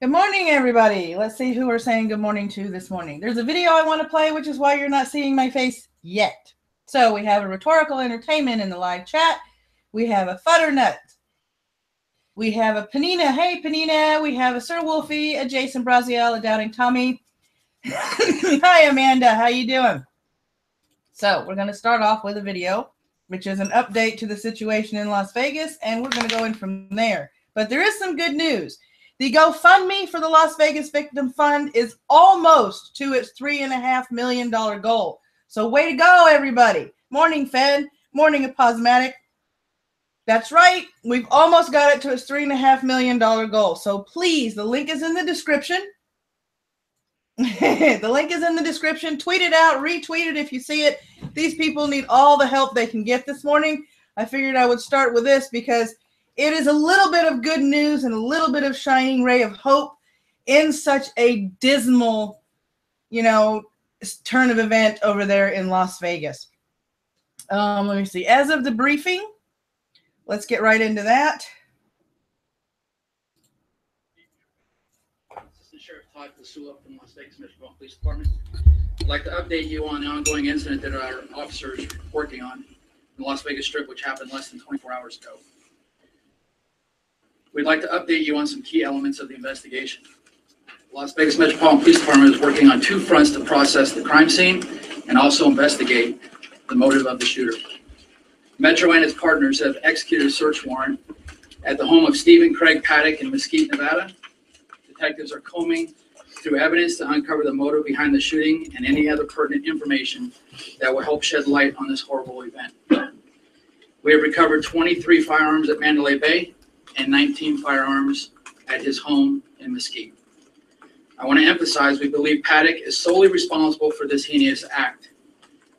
Good morning, everybody. Let's see who we're saying good morning to this morning. There's a video I want to play, which is why you're not seeing my face yet. So we have a rhetorical entertainment in the live chat. We have a Futternut. We have a Panina. Hey, Panina. We have a Sir Wolfie, a Jason Braziel, a Doubting Tommy. Hi, Amanda. How you doing? So we're going to start off with a video, which is an update to the situation in Las Vegas, and we're going to go in from there. But there is some good news. The GoFundMe for the Las Vegas Victim Fund is almost to its $3.5 million goal. So way to go, everybody. Morning, Fed. Morning, Aposmatic. That's right. We've almost got it to its $3.5 million goal. So please, the link is in the description. The link is in the description. Tweet it out. Retweet it if you see it. These people need all the help they can get this morning. I figured I would start with this because it is a little bit of good news and a little bit of shining ray of hope in such a dismal, turn of event over there in Las Vegas. Let me see. As of the briefing, let's get right into that. Assistant Sheriff Todd Pasula from Las Vegas Metropolitan Police Department. I'd like to update you on the ongoing incident that our officers are working on in the Las Vegas Strip, which happened less than 24 hours ago. We'd like to update you on some key elements of the investigation. The Las Vegas Metropolitan Police Department is working on two fronts to process the crime scene and also investigate the motive of the shooter. Metro and its partners have executed a search warrant at the home of Stephen Craig Paddock in Mesquite, Nevada. Detectives are combing through evidence to uncover the motive behind the shooting and any other pertinent information that will help shed light on this horrible event. We have recovered 23 firearms at Mandalay Bay and 19 firearms at his home in Mesquite. I want to emphasize we believe Paddock is solely responsible for this heinous act.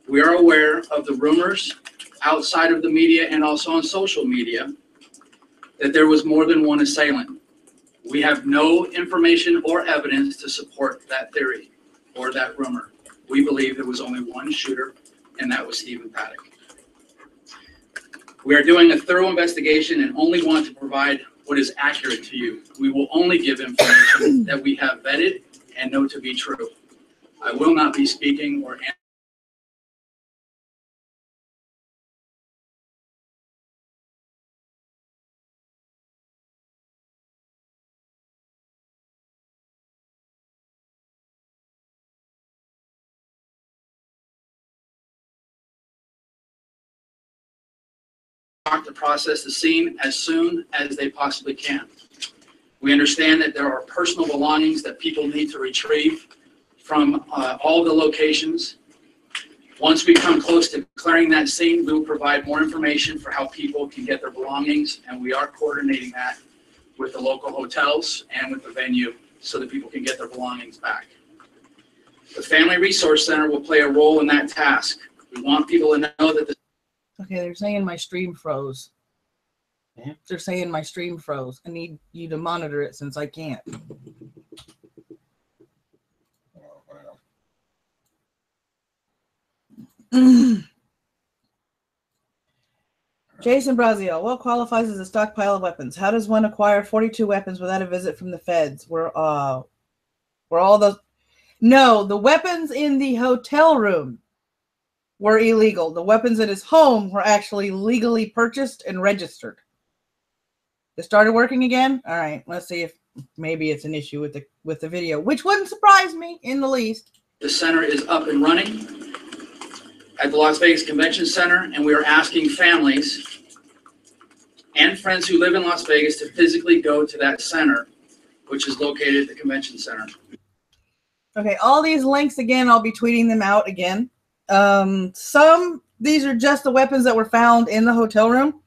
We are aware of the rumors outside of the media and also on social media that there was more than one assailant. We have no information or evidence to support that theory or that rumor. We believe there was only one shooter, and that was Stephen Paddock. We are doing a thorough investigation and only want to provide what is accurate to you. We will only give information that we have vetted and know to be true. I will not be speaking or to process the scene as soon as they possibly can. We understand that there are personal belongings that people need to retrieve from all the locations. Once we come close to clearing that scene, we will provide more information for how people can get their belongings, and we are coordinating that with the local hotels and with the venue so that people can get their belongings back. The Family Resource Center will play a role in that task. We want people to know that the Okay, they're saying my stream froze. They're saying my stream froze. I need you to monitor it since I can't. Jason Brazil, what qualifies as a stockpile of weapons? How does one acquire 42 weapons without a visit from the feds? Were all those? No, the weapons in the hotel room were illegal. The weapons at his home were actually legally purchased and registered. It started working again? All right, let's see if maybe it's an issue with the video, which wouldn't surprise me in the least. The center is up and running at the Las Vegas Convention Center, and we are asking families and friends who live in Las Vegas to physically go to that center, which is located at the Convention Center. Okay, all these links again, I'll be tweeting them out again. These are just the weapons that were found in the hotel room.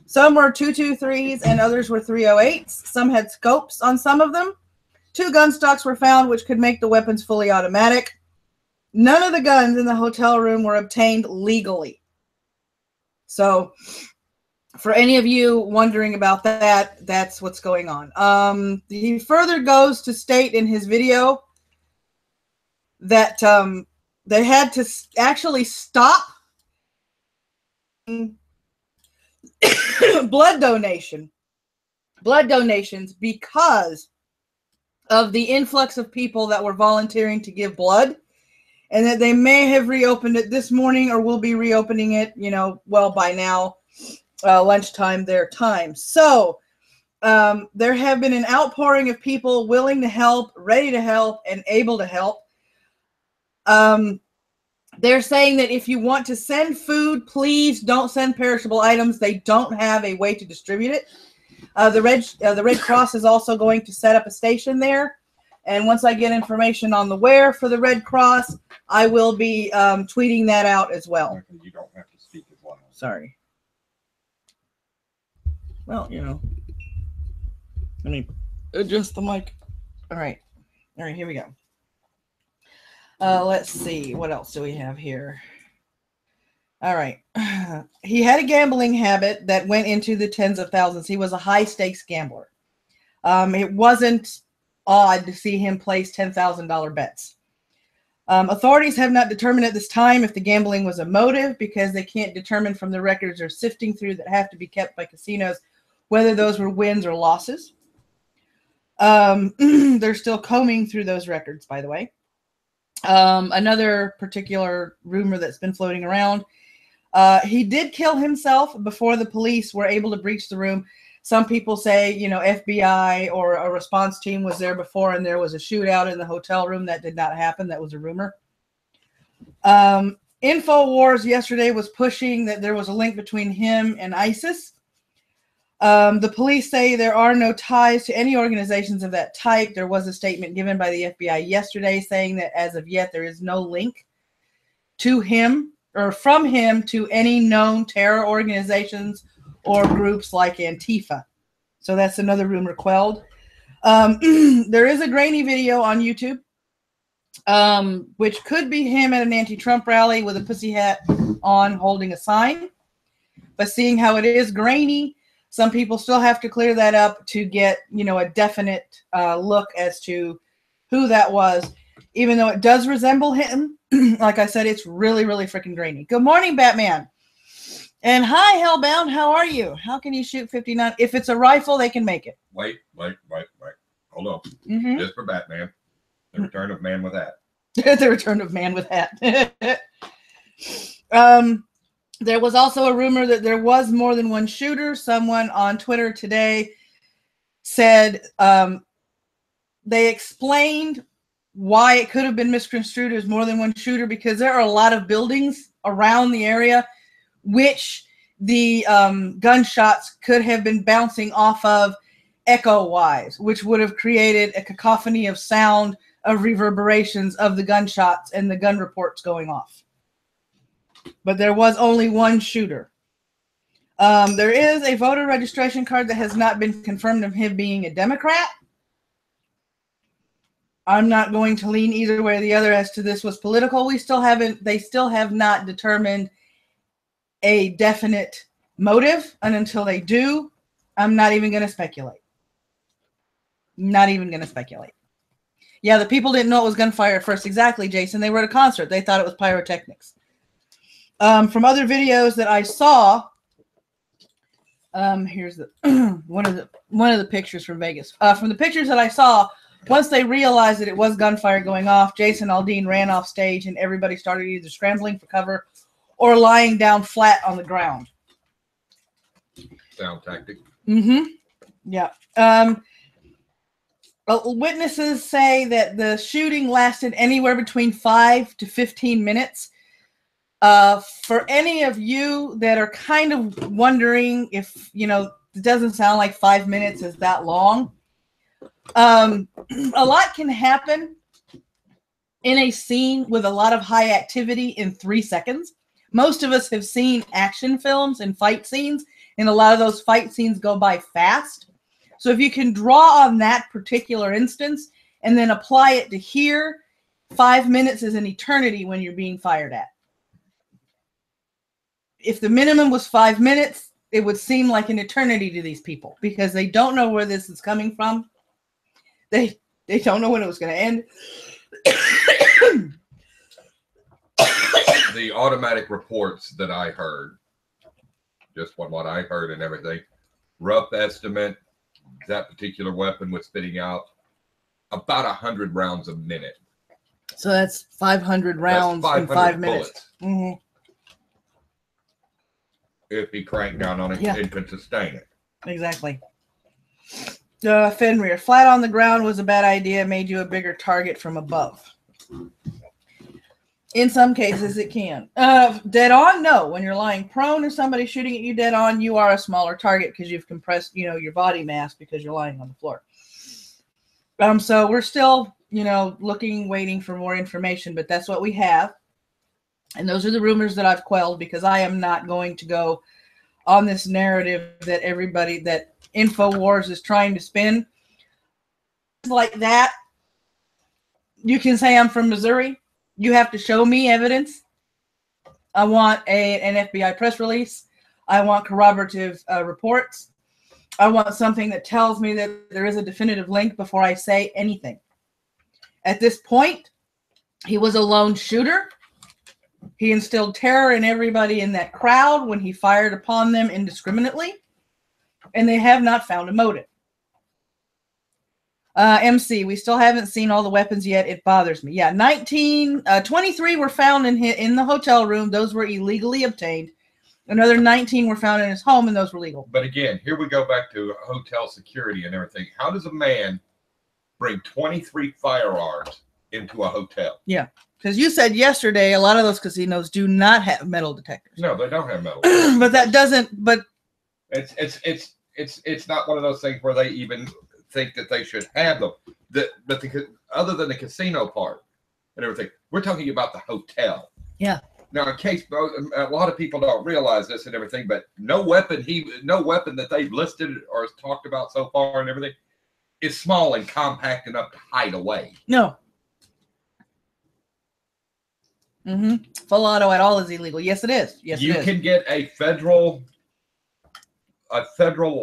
Some were 223s and others were 308s. Some had scopes on some of them. 2 gun stocks were found, which could make the weapons fully automatic. None of the guns in the hotel room were obtained legally. So, for any of you wondering about that, that's what's going on. He further goes to state in his video that they had to actually stop blood donations because of the influx of people that were volunteering to give blood, and that they may have reopened it this morning or will be reopening it, well, by now, lunchtime their time. So there have been an outpouring of people willing to help, ready to help, and able to help. They're saying that if you want to send food, please don't send perishable items. They don't have a way to distribute it. The Red Cross is also going to set up a station there. And once I get information on the where for the Red Cross, I will be tweeting that out as well. You don't have to speak as loud. Sorry. Well, let me adjust the mic. All right, here we go. Let's see. What else do we have here? All right. He had a gambling habit that went into the tens of thousands. He was a high-stakes gambler. It wasn't odd to see him place $10,000 bets. Authorities have not determined at this time if the gambling was a motive because they can't determine from the records they're sifting through that have to be kept by casinos whether those were wins or losses. They're still combing through those records, by the way. Another particular rumor that's been floating around. He did kill himself before the police were able to breach the room. Some people say, FBI or a response team was there before and there was a shootout in the hotel room. That did not happen. That was a rumor. InfoWars yesterday was pushing that there was a link between him and ISIS. The police say there are no ties to any organizations of that type. There was a statement given by the FBI yesterday saying that as of yet, there is no link to him or from him to any known terror organizations or groups like Antifa. So that's another rumor quelled. There is a grainy video on YouTube, which could be him at an anti-Trump rally with a pussy hat on holding a sign. But seeing how it is grainy, some people still have to clear that up to get, a definite look as to who that was. Even though it does resemble him, like I said, it's really, really freaking grainy. Good morning, Batman. And hi, Hellbound. How are you? How can you shoot 59? If it's a rifle, they can make it. Wait. Hold on. Just for Batman. The return of man with hat. The return of man with hat. There was also a rumor that there was more than one shooter. Someone on Twitter today said they explained why it could have been misconstrued as more than one shooter because there are a lot of buildings around the area which the gunshots could have been bouncing off of echo-wise, which would have created a cacophony of sound of reverberations of the gunshots and the gun reports going off. But there was only one shooter. There is a voter registration card that has not been confirmed of him being a Democrat. I'm not going to lean either way or the other as to this was political. They still have not determined a definite motive. And until they do, I'm not even going to speculate. Not even going to speculate. Yeah, the people didn't know it was gunfire at first. Exactly, Jason. They were at a concert. They thought it was pyrotechnics. From other videos that I saw, here's the one of the pictures from Vegas. From the pictures that I saw, once they realized that it was gunfire going off, Jason Aldean ran off stage and everybody started either scrambling for cover or lying down flat on the ground. Sound tactic. Yeah. Witnesses say that the shooting lasted anywhere between 5 to 15 minutes. For any of you that are kind of wondering if, it doesn't sound like 5 minutes is that long. A lot can happen in a scene with a lot of high activity in 3 seconds. Most of us have seen action films and fight scenes, and a lot of those fight scenes go by fast. So if you can draw on that particular instance and then apply it to here, 5 minutes is an eternity when you're being fired at. If the minimum was 5 minutes, it would seem like an eternity to these people because they don't know where this is coming from. They don't know when it was going to end. The automatic reports that I heard, just what I heard and everything, rough estimate, that particular weapon was spitting out about 100 rounds a minute. So that's 500 rounds in 5 minutes. If he cranked down on it and could sustain it. Exactly. Fenrir, flat on the ground was a bad idea, made you a bigger target from above. In some cases, it can. Dead on, no. When you're lying prone or somebody shooting at you dead on, you are a smaller target because you've compressed, your body mass because you're lying on the floor. So we're still, looking, waiting for more information, but that's what we have. And those are the rumors that I've quelled because I am not going to go on this narrative that that InfoWars is trying to spin. Like that, you can say I'm from Missouri. You have to show me evidence. I want an FBI press release. I want corroborative reports. I want something that tells me that there is a definitive link before I say anything. At this point, he was a lone shooter. He instilled terror in everybody in that crowd when he fired upon them indiscriminately, and they have not found a motive. MC, we still haven't seen all the weapons yet. It bothers me. Yeah, 23 were found in the hotel room. Those were illegally obtained. Another 19 were found in his home, and those were legal. But again, here we go back to hotel security and everything. How does a man bring 23 firearms into a hotel? Yeah. Because you said yesterday a lot of those casinos do not have metal detectors. No, they don't have metal detectors. But that doesn't. But it's it's not one of those things where they even think that they should have them. Other than the casino part and everything, we're talking about the hotel. Yeah. Now, in case a lot of people don't realize this and everything, but no weapon that they've listed or talked about so far and everything is small and compact enough to hide away. No. Full auto at all is illegal. Yes, it is. Yes, you can get a federal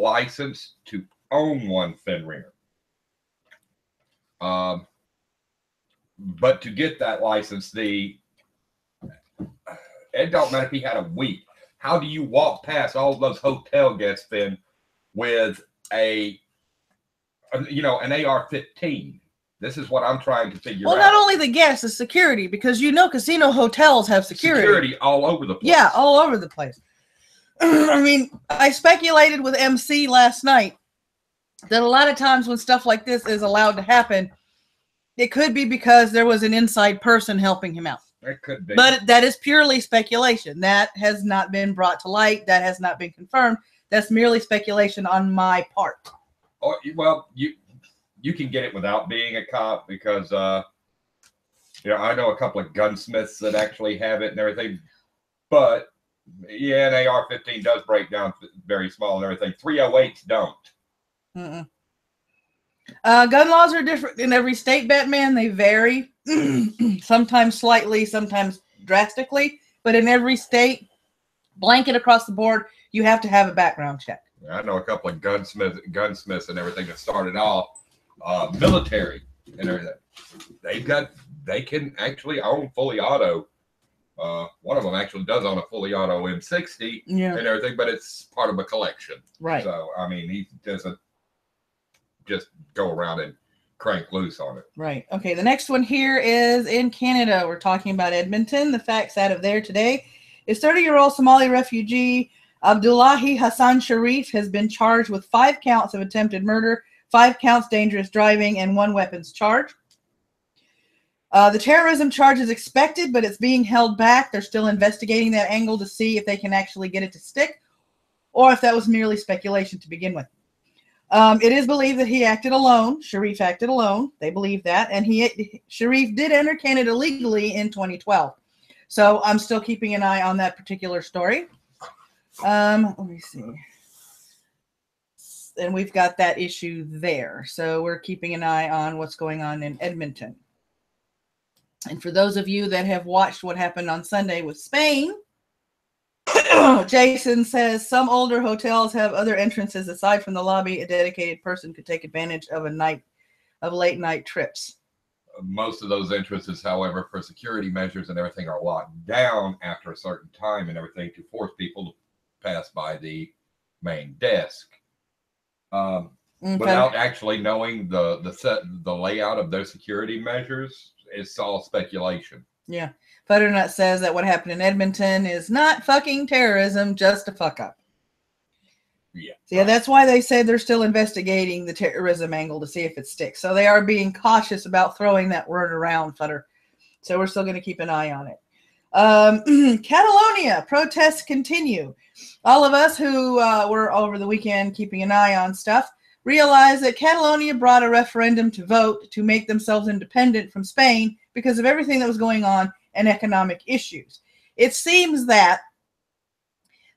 license to own one Fenrir. But to get that license, it don't matter if he had a week. How do you walk past all those hotel guests then with an AR-15? This is what I'm trying to figure out. Well, not only the guests, the security, because casino hotels have security. Security all over the place. Yeah, all over the place. I mean, I speculated with MC last night that a lot of times when stuff like this is allowed to happen, it could be because there was an inside person helping him out. It could be. But that is purely speculation. That has not been brought to light. That has not been confirmed. That's merely speculation on my part. Oh, well, you can get it without being a cop because, I know a couple of gunsmiths that actually have it and everything. But, yeah, an AR-15 does break down very small and everything. 308s don't. Gun laws are different in every state, Batman. They vary. Sometimes slightly, sometimes drastically. But in every state, blanket across the board, you have to have a background check. I know a couple of gunsmiths and everything that started off military and everything. They can actually own fully auto. One of them actually does own a fully auto M60 and everything, but it's part of a collection. Right. So, I mean, he doesn't just go around and crank loose on it. Right. Okay, the next one here is in Canada. We're talking about Edmonton. The facts out of there today is 30-year-old Somali refugee Abdullahi Hassan Sharif has been charged with 5 counts of attempted murder, 5 counts dangerous driving, and 1 weapons charge. The terrorism charge is expected, but it's being held back. They're still investigating that angle to see if they can actually get it to stick, or if that was merely speculation to begin with. It is believed that he acted alone. Sharif acted alone. They believe that. And Sharif did enter Canada legally in 2012. So I'm still keeping an eye on that particular story. Let me see. And we've got that issue there. So we're keeping an eye on what's going on in Edmonton. And for those of you that have watched what happened on Sunday with Spain, Jason says some older hotels have other entrances aside from the lobby. A dedicated person could take advantage of late night trips. Most of those entrances, however, for security measures and everything, are locked down after a certain time and everything to force people to pass by the main desk. Without actually knowing the layout of their security measers, it's all speculation. Yeah. Butternut says that what happened in Edmonton is not fucking terrorism, just a fuck up. Yeah. So, yeah, that's why they say they're still investigating the terrorism angle to see if it sticks. So they are being cautious about throwing that word around, Futter. So we're still going to keep an eye on it. Catalonia, protests continue. All of us who were over the weekend keeping an eye on stuff realize that Catalonia brought a referendum to vote to make themselves independent from Spain because of everything that was going on and economic issues. It seems that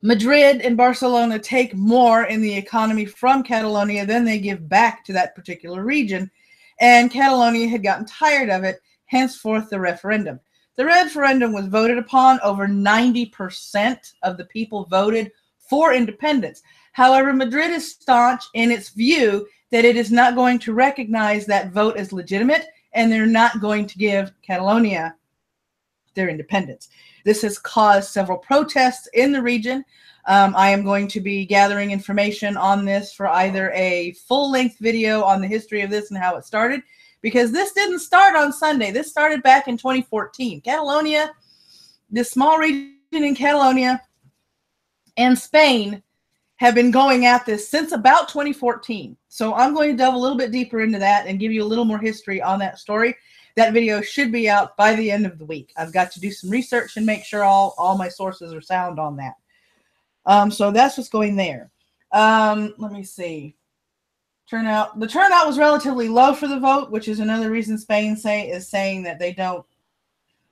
Madrid and Barcelona take more in the economy from Catalonia than they give back to that particular region, and Catalonia had gotten tired of it, henceforth the referendum. The referendum was voted upon. Over 90% of the people voted for independence. However, Madrid is staunch in its view that it is not going to recognize that vote as legitimate, and they're not going to give Catalonia their independence. This has caused several protests in the region. I am going to be gathering information on this for either a full-length video on the history of this and how it started, because this didn't start on Sunday. This started back in 2014. Catalonia, this small region in Catalonia and Spain have been going at this since about 2014. So I'm going to delve a little bit deeper into that and give you a little more history on that story. That video should be out by the end of the week. I've got to do some research and make sure all my sources are sound on that. So that's what's going there. Let me see. The turnout was relatively low for the vote, which is another reason Spain is saying that they don't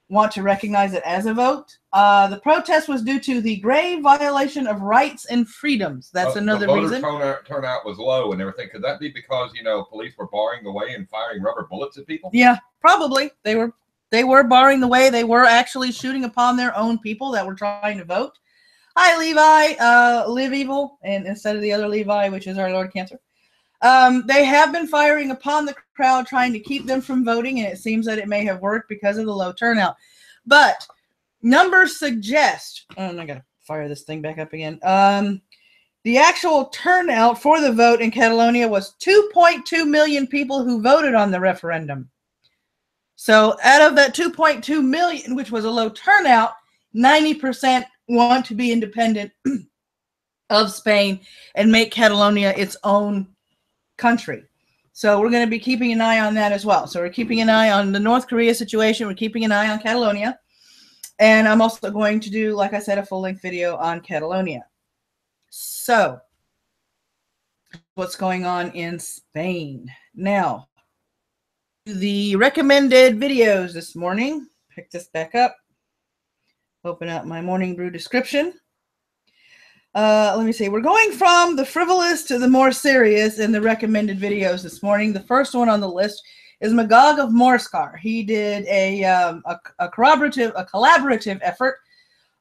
want to recognize it as a vote. The protest was due to the grave violation of rights and freedoms. That's another reason. The voter turnout was low and everything. Could that be because, you know, police were barring the way and firing rubber bullets at people? Yeah, probably. They were barring the way. They were actually shooting upon their own people that were trying to vote. Hi, Levi. Live evil, and instead of the other Levi, which is our Lord Cancer. They have been firing upon the crowd, trying to keep them from voting, and it seems that it may have worked because of the low turnout. But numbers suggest, I gotta fire this thing back up again. The actual turnout for the vote in Catalonia was 2.2 million people who voted on the referendum. So out of that 2.2 million, which was a low turnout, 90% want to be independent of Spain and make Catalonia its own country. So we're going to be keeping an eye on that as well. So we're keeping an eye on the North Korea situation. We're keeping an eye on Catalonia. And I'm also going to do, like I said, a full-length video on Catalonia. So what's going on in Spain? Now, the recommended videos this morning. Pick this back up. Open up my morning brew description. Let me see. We're going from the frivolous to the more serious in the recommended videos this morning. The first one on the list is Magog of Morskar. He did a collaborative effort.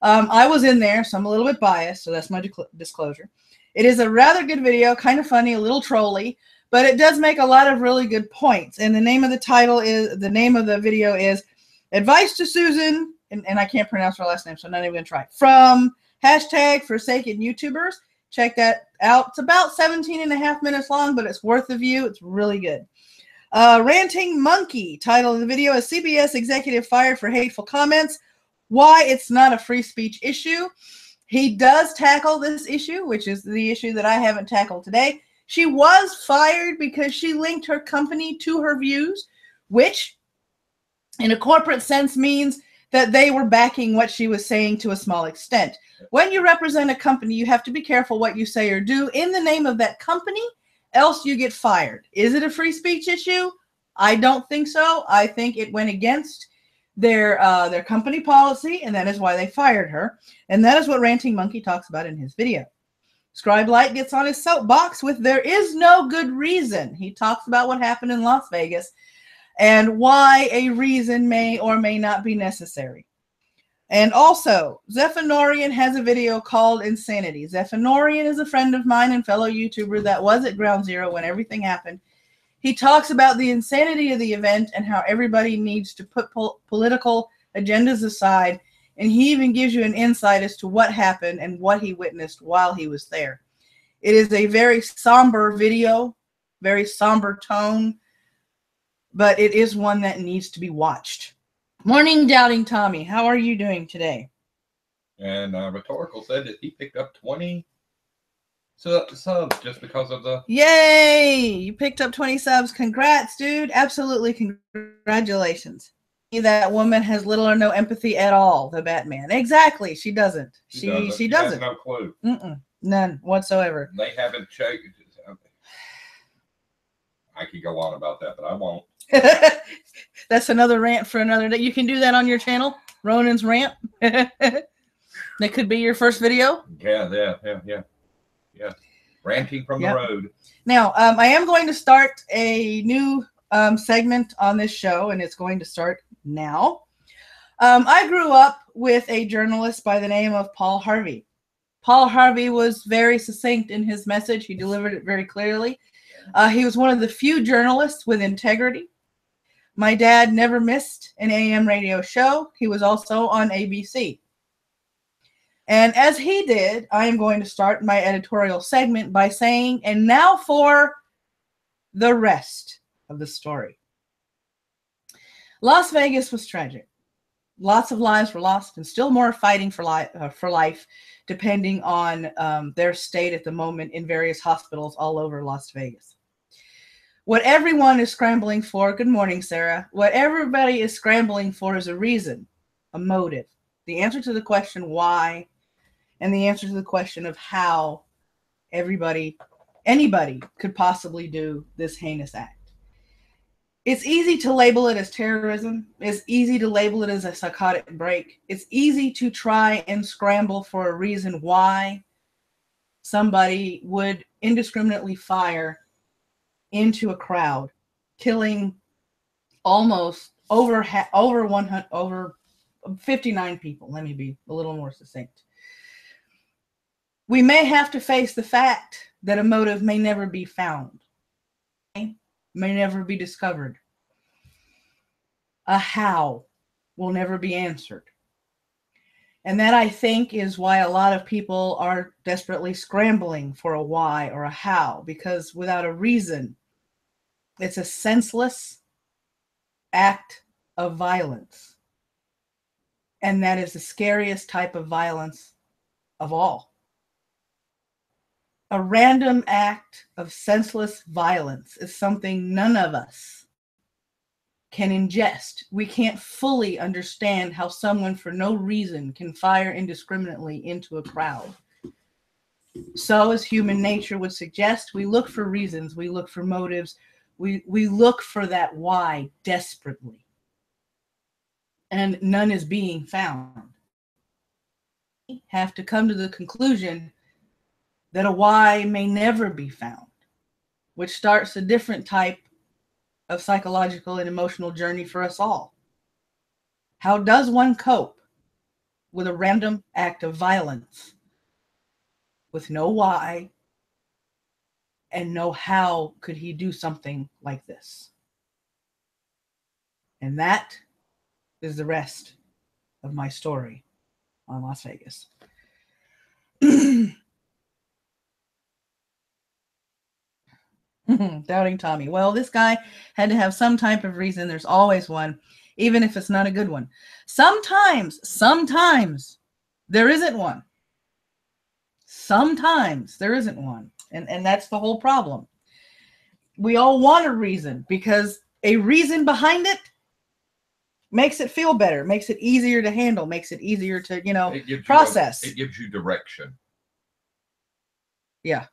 I was in there, so I'm a little bit biased, so that's my disclosure. It is a rather good video, kind of funny, a little trolly, but it does make a lot of really good points. And the name of the video is Advice to Susan, and I can't pronounce her last name, so I'm not even going to try. From #Forsaken YouTubers. Check that out. It's about 17.5 minutes long, but it's worth the view. It's really good. Ranting Monkey. Title of the video is CBS Executive Fired for Hateful Comments. Why it's not a free speech issue. He does tackle this issue, which is the issue that I haven't tackled today. She was fired because she linked her company to her views, which in a corporate sense means that they were backing what she was saying to a small extent. When you represent a company, you have to be careful what you say or do in the name of that company, else you get fired. Is it a free speech issue? I don't think so. I think it went against their company policy, and that is why they fired her. And that is what Ranting Monkey talks about in his video. Scribe Light gets on his soapbox with "There is no good reason." He talks about what happened in Las Vegas and why a reason may or may not be necessary. And also, Zephanorion has a video called Insanity. Zephanorion is a friend of mine and fellow YouTuber that was at Ground Zero when everything happened. He talks about the insanity of the event and how everybody needs to put political agendas aside. And he even gives you an insight as to what happened and what he witnessed while he was there. It is a very somber video, very somber tone, but it is one that needs to be watched. Morning, Doubting Tommy. How are you doing today? And Rhetorical said that he picked up 20 subs just because of the... Yay! You picked up 20 subs. Congrats, dude. Absolutely congratulations. That woman has little or no empathy at all, the Batman. Exactly. She doesn't. She doesn't. Has no clue. None whatsoever. They haven't checked. I could go on about that, but I won't. That's another rant for another day. You can do that on your channel, Ronan's Rant. That could be your first video. Yeah. Ranting from the road. Now, I am going to start a new segment on this show, and it's going to start now. I grew up with a journalist by the name of Paul Harvey. Paul Harvey was very succinct in his message. He delivered it very clearly. He was one of the few journalists with integrity. My dad never missed an AM radio show. He was also on ABC. And as he did, I am going to start my editorial segment by saying, and now for the rest of the story. Las Vegas was tragic. Lots of lives were lost, and still more fighting for life, depending on their state at the moment in various hospitals all over Las Vegas. What everyone is scrambling for, good morning, Sarah. What everybody is scrambling for is a reason, a motive. The answer to the question why, and the answer to the question of how anybody could possibly do this heinous act. It's easy to label it as terrorism. It's easy to label it as a psychotic break. It's easy to try and scramble for a reason why somebody would indiscriminately fire into a crowd, killing almost over 59 people. Let me be a little more succinct. We may have to face the fact that a motive may never be found, may never be discovered. A how will never be answered. And that, I think, is why a lot of people are desperately scrambling for a why or a how, because without a reason, it's a senseless act of violence. And that is the scariest type of violence of all. A random act of senseless violence is something none of us can ingest. We can't fully understand how someone for no reason can fire indiscriminately into a crowd. So, as human nature would suggest, we look for reasons, we look for motives, we look for that why desperately. And none is being found. We have to come to the conclusion that a why may never be found, which starts a different type of psychological and emotional journey for us all. How does one cope with a random act of violence with no why and no how could he do something like this? And that is the rest of my story on Las Vegas. Doubting Tommy. Well, this guy had to have some type of reason. There's always one, even if it's not a good one. Sometimes there isn't one. Sometimes there isn't one. And that's the whole problem. We all want a reason because a reason behind it makes it feel better, makes it easier to handle, makes it easier to, process. It gives you direction. Yeah.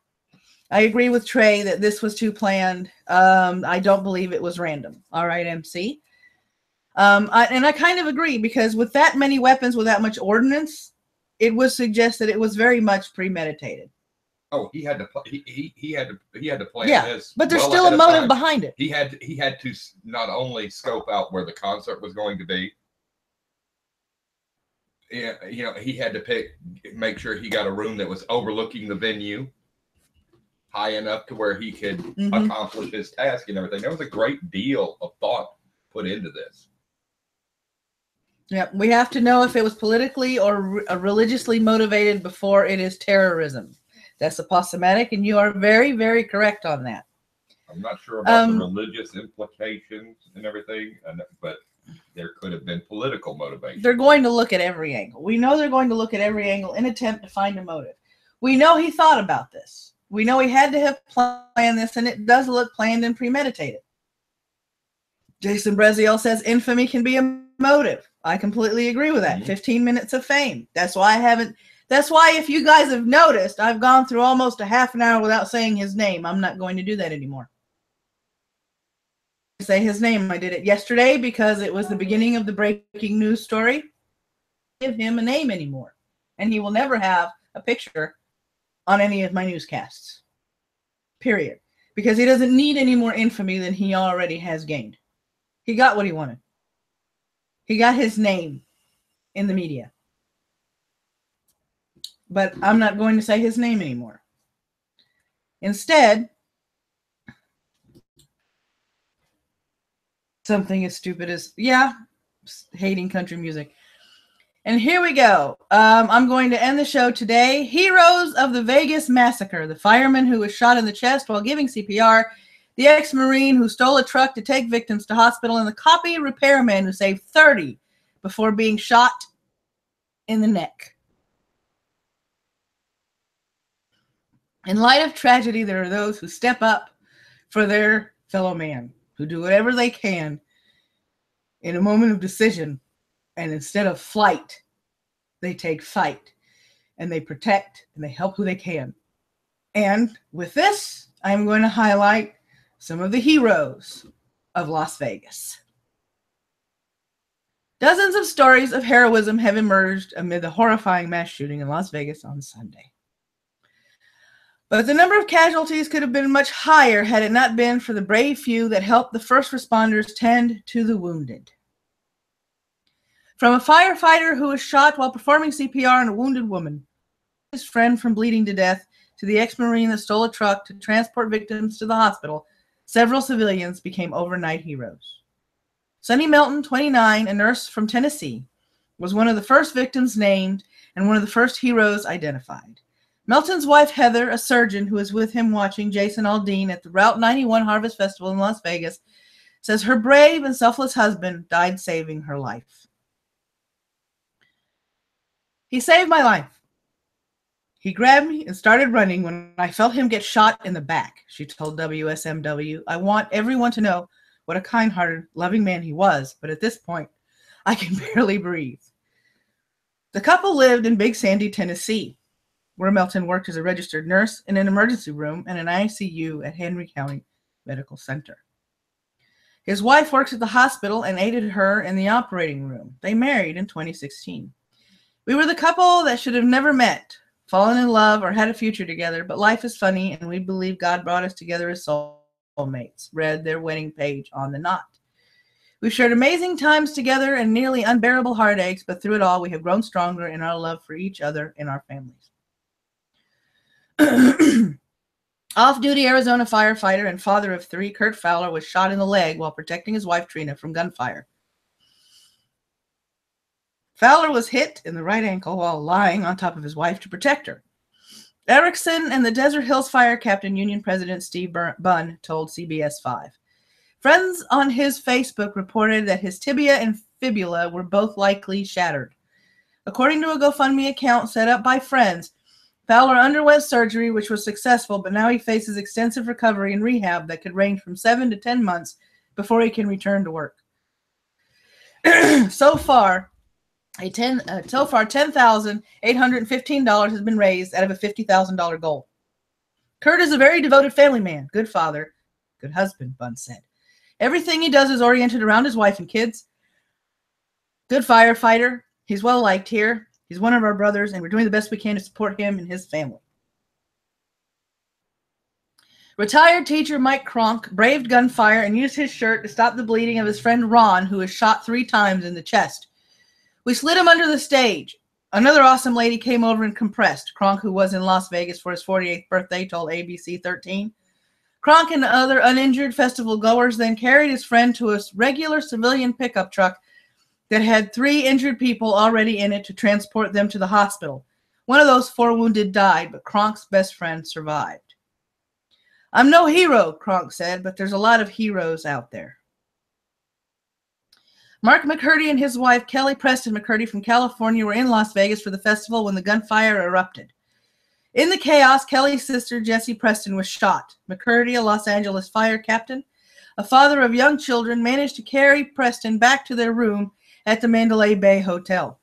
I agree with Trey that this was too planned. I don't believe it was random. All right, MC. And I kind of agree because with that many weapons, with that much ordnance, it would suggest that it was very much premeditated. Oh, he had to he had to plan this. But there's still a motive behind it. He had to not only scope out where the concert was going to be. Yeah, he had to make sure he got a room that was overlooking the venue, high enough to where he could accomplish his task and everything. There was a great deal of thought put into this. Yeah, we have to know if it was politically or religiously motivated before it is terrorism. That's aposematic, and you are very, very correct on that. I'm not sure about the religious implications and everything, but there could have been political motivation. They're going to look at every angle. We know they're going to look at every angle in an attempt to find a motive. We know he thought about this. We know he had to have planned this, and it does look planned and premeditated. Jason Breziel says infamy can be a motive. I completely agree with that. 15 minutes of fame. That's why if you guys have noticed, I've gone through almost a half an hour without saying his name. I'm not going to do that anymore. Say his name. I did it yesterday because it was the beginning of the breaking news story. Give him a name anymore. And he will never have a picture on any of my newscasts. Period. Because he doesn't need any more infamy than he already has gained. He got what he wanted. He got his name in the media. But I'm not going to say his name anymore. Instead, something as stupid as, hating country music. And here we go. I'm going to end the show today. Heroes of the Vegas Massacre. The fireman who was shot in the chest while giving CPR. The ex-Marine who stole a truck to take victims to hospital. And the copy repairman who saved 30 before being shot in the neck. In light of tragedy, there are those who step up for their fellow man, who do whatever they can in a moment of decision. And instead of flight, they take fight. And they protect and they help who they can. And with this, I'm going to highlight some of the heroes of Las Vegas. Dozens of stories of heroism have emerged amid the horrifying mass shooting in Las Vegas on Sunday. But the number of casualties could have been much higher had it not been for the brave few that helped the first responders tend to the wounded. From a firefighter who was shot while performing CPR on a wounded woman, his friend from bleeding to death, to the ex-Marine that stole a truck to transport victims to the hospital, several civilians became overnight heroes. Sonny Melton, 29, a nurse from Tennessee, was one of the first victims named and one of the first heroes identified. Melton's wife, Heather, a surgeon who was with him watching Jason Aldean at the Route 91 Harvest Festival in Las Vegas, says her brave and selfless husband died saving her life. He saved my life. He grabbed me and started running when I felt him get shot in the back, she told WSMW. I want everyone to know what a kind-hearted, loving man he was, but at this point, I can barely breathe. The couple lived in Big Sandy, Tennessee, where Melton worked as a registered nurse in an emergency room and an ICU at Henry County Medical Center. His wife works at the hospital and aided her in the operating room. They married in 2016. We were the couple that should have never met, fallen in love, or had a future together, but life is funny, and we believe God brought us together as soulmates, read their wedding page on the knot. We've shared amazing times together and nearly unbearable heartaches, but through it all, we have grown stronger in our love for each other and our families. Off-duty Arizona firefighter and father of 3, Kurt Fowler, was shot in the leg while protecting his wife, Trina, from gunfire. Fowler was hit in the right ankle while lying on top of his wife to protect her. Erickson and the Desert Hills Fire Captain Union President Steve Bunn told CBS 5. Friends on his Facebook reported that his tibia and fibula were both likely shattered. According to a GoFundMe account set up by friends, Fowler underwent surgery, which was successful, but now he faces extensive recovery and rehab that could range from 7 to 10 months before he can return to work. So far, $10,815 has been raised out of a $50,000 goal. Kurt is a very devoted family man, good father, good husband, Bunn said. Everything he does is oriented around his wife and kids. Good firefighter. He's well liked here. He's one of our brothers, and we're doing the best we can to support him and his family. Retired teacher Mike Kronk braved gunfire and used his shirt to stop the bleeding of his friend Ron, who was shot 3 times in the chest. We slid him under the stage. Another awesome lady came over and compressed. Kronk, who was in Las Vegas for his 48th birthday, told ABC 13. Kronk and other uninjured festival goers then carried his friend to a regular civilian pickup truck that had 3 injured people already in it to transport them to the hospital. One of those 4 wounded died, but Kronk's best friend survived. I'm no hero, Kronk said, but there's a lot of heroes out there. Mark McCurdy and his wife, Kelly Preston McCurdy from California, were in Las Vegas for the festival when the gunfire erupted. In the chaos, Kelly's sister, Jessie Preston, was shot. McCurdy, a Los Angeles fire captain, a father of young children, managed to carry Preston back to their room at the Mandalay Bay Hotel.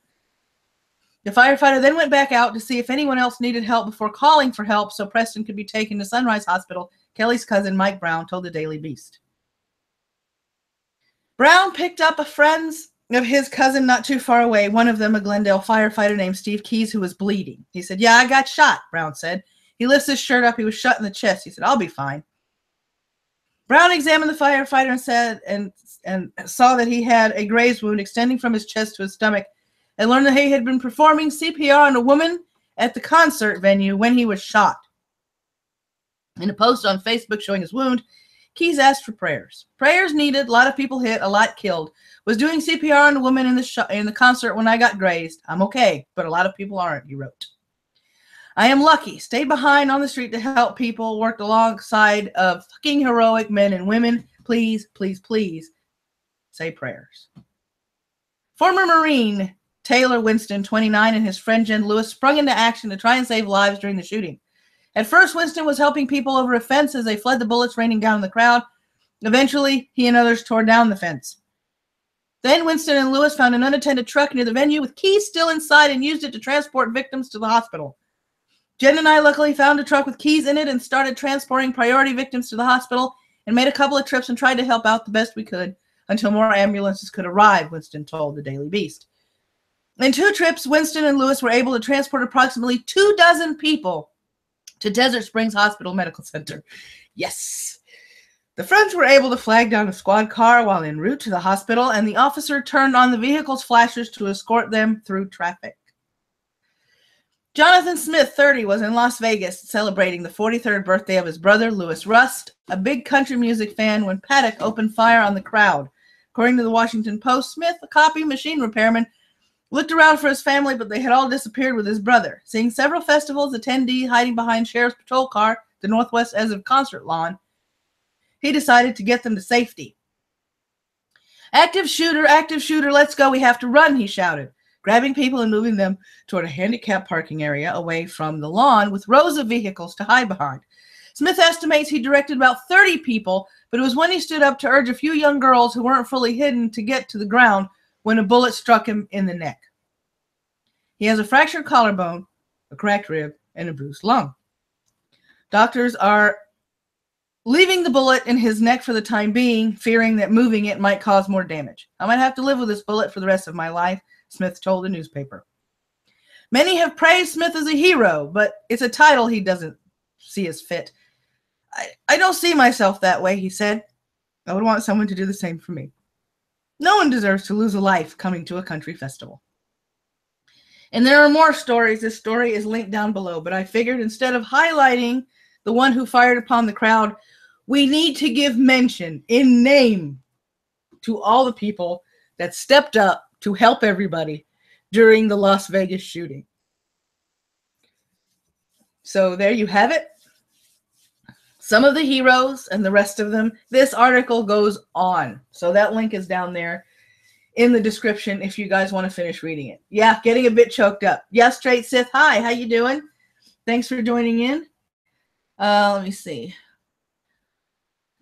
The firefighter then went back out to see if anyone else needed help before calling for help so Preston could be taken to Sunrise Hospital, Kelly's cousin Mike Brown told the Daily Beast. Brown picked up a friend of his cousin not too far away, one of them a Glendale firefighter named Steve Keys, who was bleeding. He said, "Yeah, I got shot," Brown said. He lifts his shirt up. He was shot in the chest. He said, "I'll be fine." Brown examined the firefighter and said, and saw that he had a graze wound extending from his chest to his stomach, and learned that he had been performing CPR on a woman at the concert venue when he was shot. In a post on Facebook showing his wound, Keys asked for prayers. Prayers needed. A lot of people hit, a lot killed. Was doing CPR on a woman in the concert when I got grazed. I'm okay, but a lot of people aren't, he wrote. I am lucky. Stayed behind on the street to help people. Worked alongside of fucking heroic men and women. Please, please, please say prayers. Former Marine Taylor Winston, 29, and his friend Jen Lewis sprung into action to try and save lives during the shooting. At first, Winston was helping people over a fence as they fled the bullets raining down on the crowd. Eventually, he and others tore down the fence. Then Winston and Lewis found an unattended truck near the venue with keys still inside and used it to transport victims to the hospital. Jen and I luckily found a truck with keys in it and started transporting priority victims to the hospital and made a couple of trips and tried to help out the best we could until more ambulances could arrive, Winston told the Daily Beast. In 2 trips, Winston and Lewis were able to transport approximately 24 people to Desert Springs Hospital Medical Center. Yes. The friends were able to flag down a squad car while en route to the hospital, and the officer turned on the vehicle's flashers to escort them through traffic. Jonathan Smith, 30, was in Las Vegas celebrating the 43rd birthday of his brother, Lewis Rust, a big country music fan, when Paddock opened fire on the crowd. According to the Washington Post, Smith, a copy machine repairman, looked around for his family, but they had all disappeared with his brother. Seeing several festivals attendees hiding behind Sheriff's Patrol car, the Northwest Edge of concert lawn, he decided to get them to safety. Active shooter, let's go, we have to run, he shouted, grabbing people and moving them toward a handicapped parking area away from the lawn with rows of vehicles to hide behind. Smith estimates he directed about 30 people, but it was when he stood up to urge a few young girls who weren't fully hidden to get to the ground when a bullet struck him in the neck. He has a fractured collarbone, a cracked rib, and a bruised lung. Doctors are leaving the bullet in his neck for the time being, fearing that moving it might cause more damage. I might have to live with this bullet for the rest of my life, Smith told the newspaper. Many have praised Smith as a hero, but it's a title he doesn't see as fit. I don't see myself that way, he said. I would want someone to do the same for me. No one deserves to lose a life coming to a country festival. And there are more stories. This story is linked down below, but I figured instead of highlighting the one who fired upon the crowd, we need to give mention in name to all the people that stepped up to help everybody during the Las Vegas shooting. So there you have it. Some of the heroes and the rest of them. This article goes on. So that link is down there in the description if you guys want to finish reading it. Yeah, getting a bit choked up. Yeah, Straight Sith. Hi, how you doing? Thanks for joining in. Let me see.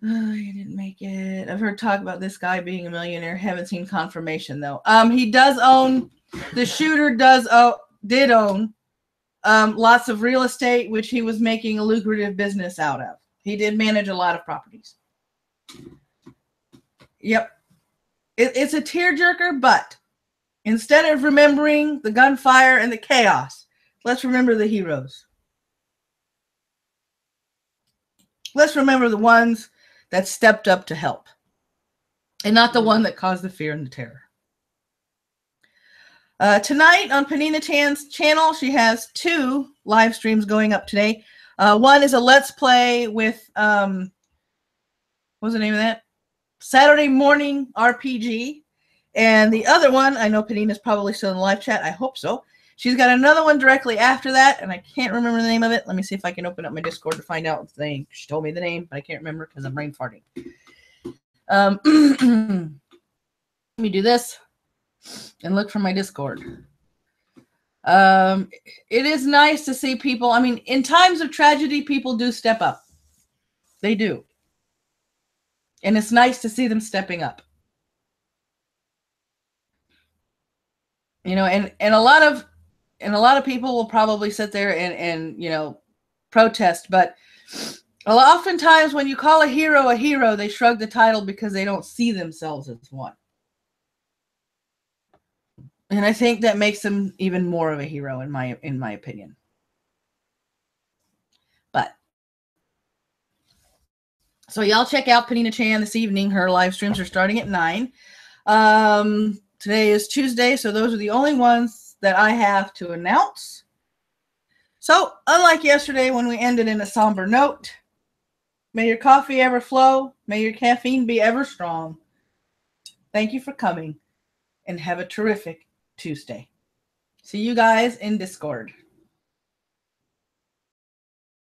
You didn't make it. I've heard talk about this guy being a millionaire. Haven't seen confirmation though. He does own, the shooter did own lots of real estate, which he was making a lucrative business out of. He did manage a lot of properties. Yep. It's a tearjerker, but instead of remembering the gunfire and the chaos, let's remember the heroes. Let's remember the ones that stepped up to help, and not the one that caused the fear and the terror. Tonight on Panina Chan's channel, she has 2 live streams going up today. One is a Let's Play with, what's the name of that? Saturday Morning RPG. And the other one, I know Panina's probably still in the live chat. I hope so. She's got another one directly after that, and I can't remember the name of it. Let me see if I can open up my Discord to find out the name. She told me the name, but I can't remember because I'm brain farting. Let me do this and look for my Discord. It is nice to see people. I mean, in times of tragedy, people do step up. They do. And it's nice to see them stepping up. You know, and a lot of people will probably sit there and you know, protest, but oftentimes when you call a hero, they shrug the title because they don't see themselves as one. And I think that makes them even more of a hero in my opinion. But so y'all check out Panina Chan this evening. Her live streams are starting at 9. Today is Tuesday, so those are the only ones that I have to announce. So, unlike yesterday when we ended in a somber note, may your coffee ever flow, may your caffeine be ever strong. Thank you for coming, and have a terrific Tuesday. See you guys in Discord.